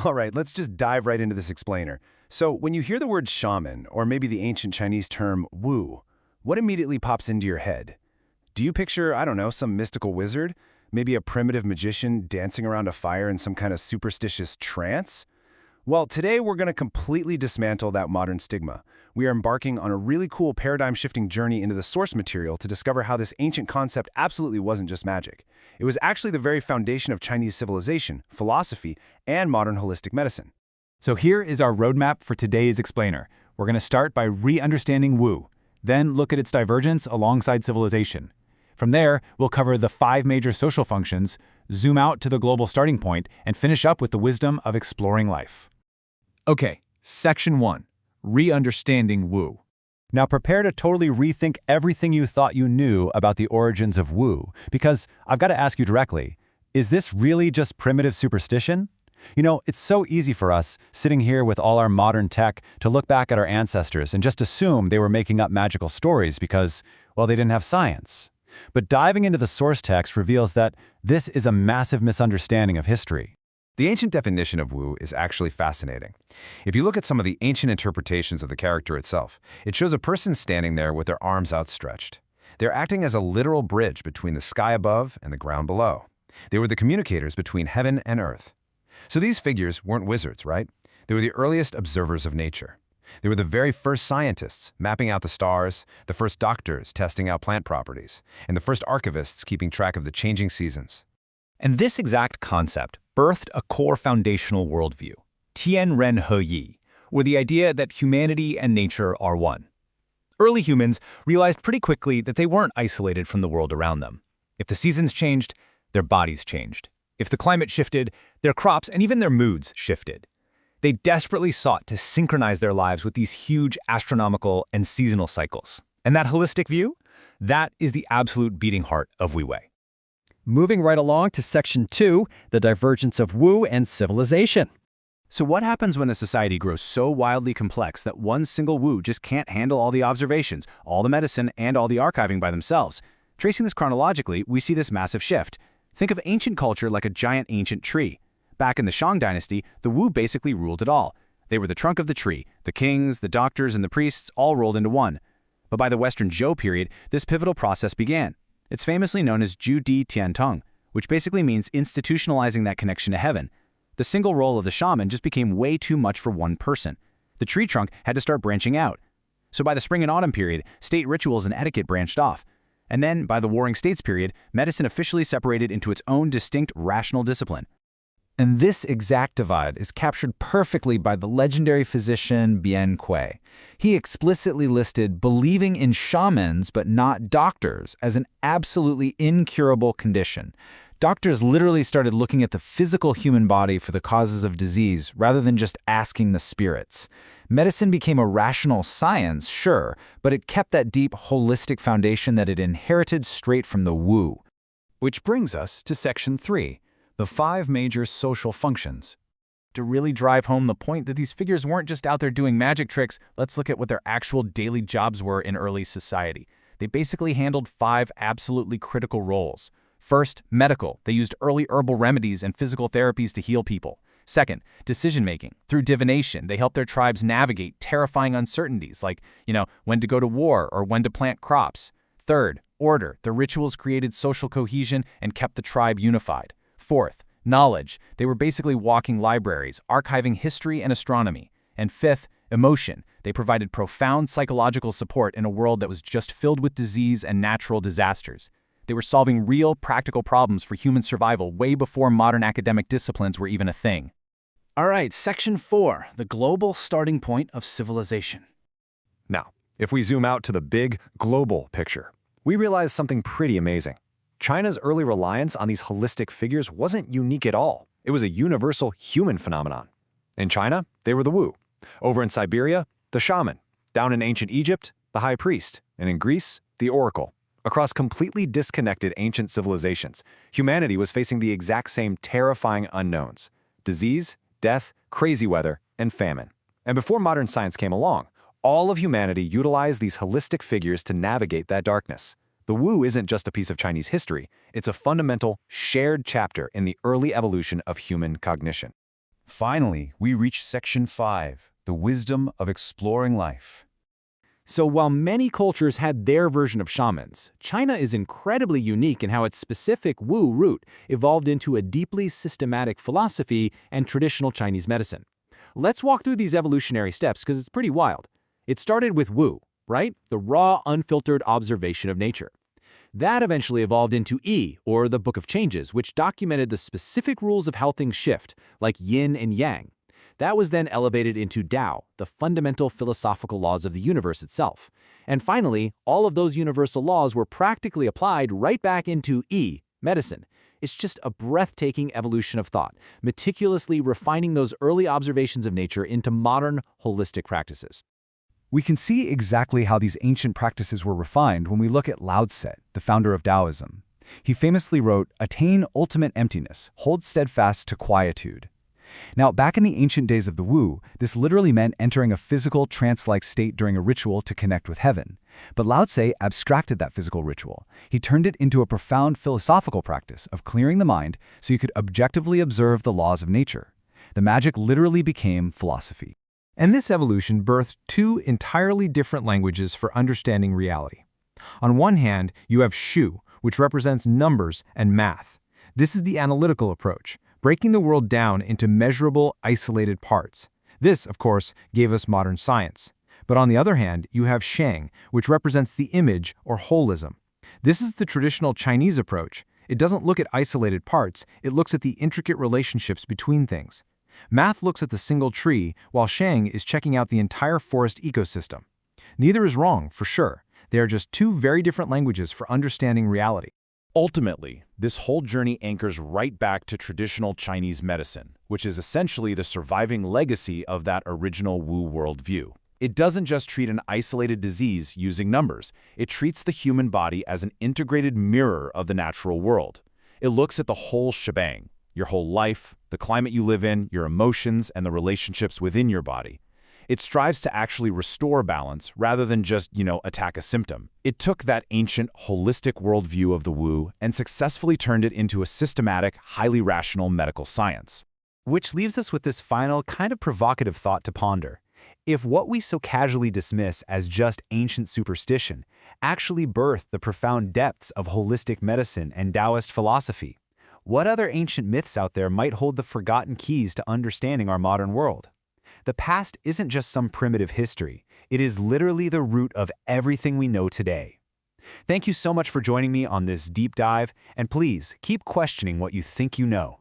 All right, let's just dive right into this explainer. So, when you hear the word shaman, or maybe the ancient Chinese term wu, what immediately pops into your head? Do you picture, I don't know, some mystical wizard? Maybe a primitive magician dancing around a fire in some kind of superstitious trance? Well, today we're going to completely dismantle that modern stigma. We are embarking on a really cool paradigm-shifting journey into the source material to discover how this ancient concept absolutely wasn't just magic. It was actually the very foundation of Chinese civilization, philosophy, and modern holistic medicine. So here is our roadmap for today's explainer. We're going to start by re-understanding Wu, then look at its divergence alongside civilization. From there, we'll cover the 5 major social functions, zoom out to the global starting point, and finish up with the wisdom of exploring life. Okay, Section 1. Re-understanding Wu. Now prepare to totally rethink everything you thought you knew about the origins of Wu, because I've got to ask you directly, is this really just primitive superstition? You know, it's so easy for us, sitting here with all our modern tech, to look back at our ancestors and just assume they were making up magical stories because, well, they didn't have science. But diving into the source text reveals that this is a massive misunderstanding of history. The ancient definition of Wu is actually fascinating. If you look at some of the ancient interpretations of the character itself, it shows a person standing there with their arms outstretched. They're acting as a literal bridge between the sky above and the ground below. They were the communicators between heaven and earth. So these figures weren't wizards, right? They were the earliest observers of nature. They were the very first scientists mapping out the stars, the first doctors testing out plant properties, and the first archivists keeping track of the changing seasons. And this exact concept birthed a core foundational worldview, Tian Ren He Yi, or the idea that humanity and nature are one. Early humans realized pretty quickly that they weren't isolated from the world around them. If the seasons changed, their bodies changed. If the climate shifted, their crops and even their moods shifted. They desperately sought to synchronize their lives with these huge astronomical and seasonal cycles. And that holistic view? That is the absolute beating heart of Wu Wei. Moving right along to Section 2, the divergence of Wu and civilization. So what happens when a society grows so wildly complex that one single Wu just can't handle all the observations, all the medicine, and all the archiving by themselves? Tracing this chronologically, we see this massive shift. Think of ancient culture like a giant ancient tree. Back in the Shang dynasty, the Wu basically ruled it all. They were the trunk of the tree. The kings, the doctors, and the priests all rolled into one. But by the Western Zhou period, this pivotal process began. It's famously known as Zhu Di Tiantong, which basically means institutionalizing that connection to heaven. The single role of the shaman just became way too much for one person. The tree trunk had to start branching out. So by the Spring and Autumn period, state rituals and etiquette branched off. And then, by the Warring States period, medicine officially separated into its own distinct rational discipline. And this exact divide is captured perfectly by the legendary physician Bian Kui. He explicitly listed believing in shamans but not doctors as an absolutely incurable condition. Doctors literally started looking at the physical human body for the causes of disease rather than just asking the spirits. Medicine became a rational science, sure, but it kept that deep, holistic foundation that it inherited straight from the Wu. Which brings us to Section 3. The 5 major social functions. To really drive home the point that these figures weren't just out there doing magic tricks, let's look at what their actual daily jobs were in early society. They basically handled 5 absolutely critical roles. First, medical. They used early herbal remedies and physical therapies to heal people. Second, decision-making. Through divination, they helped their tribes navigate terrifying uncertainties like, when to go to war or when to plant crops. Third, order. The rituals created social cohesion and kept the tribe unified. Fourth, knowledge. They were basically walking libraries, archiving history and astronomy. And fifth, emotion. They provided profound psychological support in a world that was just filled with disease and natural disasters. They were solving real, practical problems for human survival way before modern academic disciplines were even a thing. All right, Section 4, the global starting point of civilization. Now, if we zoom out to the big, global picture, we realize something pretty amazing. China's early reliance on these holistic figures wasn't unique at all. It was a universal human phenomenon. In China, they were the Wu. Over in Siberia, the shaman. Down in ancient Egypt, the high priest. And in Greece, the oracle. Across completely disconnected ancient civilizations, humanity was facing the exact same terrifying unknowns: disease, death, crazy weather, and famine. And before modern science came along, all of humanity utilized these holistic figures to navigate that darkness. The Wu isn't just a piece of Chinese history, it's a fundamental, shared chapter in the early evolution of human cognition. Finally, we reach Section 5, the wisdom of exploring life. So while many cultures had their version of shamans, China is incredibly unique in how its specific Wu root evolved into a deeply systematic philosophy and traditional Chinese medicine. Let's walk through these evolutionary steps because it's pretty wild. It started with Wu, right? The raw, unfiltered observation of nature. That eventually evolved into Yi, or the Book of Changes, which documented the specific rules of how things shift, like yin and yang. That was then elevated into Tao, the fundamental philosophical laws of the universe itself. And finally, all of those universal laws were practically applied right back into Yi, medicine. It's just a breathtaking evolution of thought, meticulously refining those early observations of nature into modern, holistic practices. We can see exactly how these ancient practices were refined when we look at Lao Tse, the founder of Taoism. He famously wrote, "Attain ultimate emptiness, hold steadfast to quietude." Now, back in the ancient days of the Wu, this literally meant entering a physical, trance-like state during a ritual to connect with heaven. But Lao Tse abstracted that physical ritual. He turned it into a profound philosophical practice of clearing the mind so you could objectively observe the laws of nature. The magic literally became philosophy. And this evolution birthed two entirely different languages for understanding reality. On one hand, you have Shu, which represents numbers and math. This is the analytical approach, breaking the world down into measurable, isolated parts. This, of course, gave us modern science. But on the other hand, you have Shang, which represents the image or holism. This is the traditional Chinese approach. It doesn't look at isolated parts, it looks at the intricate relationships between things. Math looks at the single tree, while Shang is checking out the entire forest ecosystem. Neither is wrong, for sure. They are just two very different languages for understanding reality. Ultimately, this whole journey anchors right back to traditional Chinese medicine, which is essentially the surviving legacy of that original Wu worldview. It doesn't just treat an isolated disease using numbers. It treats the human body as an integrated mirror of the natural world. It looks at the whole shebang, your whole life, the climate you live in, your emotions, and the relationships within your body. It strives to actually restore balance rather than just, attack a symptom. It took that ancient, holistic worldview of the Wu and successfully turned it into a systematic, highly rational medical science. Which leaves us with this final, kind of provocative thought to ponder. If what we so casually dismiss as just ancient superstition actually birthed the profound depths of holistic medicine and Taoist philosophy, what other ancient myths out there might hold the forgotten keys to understanding our modern world? The past isn't just some primitive history. It is literally the root of everything we know today. Thank you so much for joining me on this deep dive, and please keep questioning what you think you know.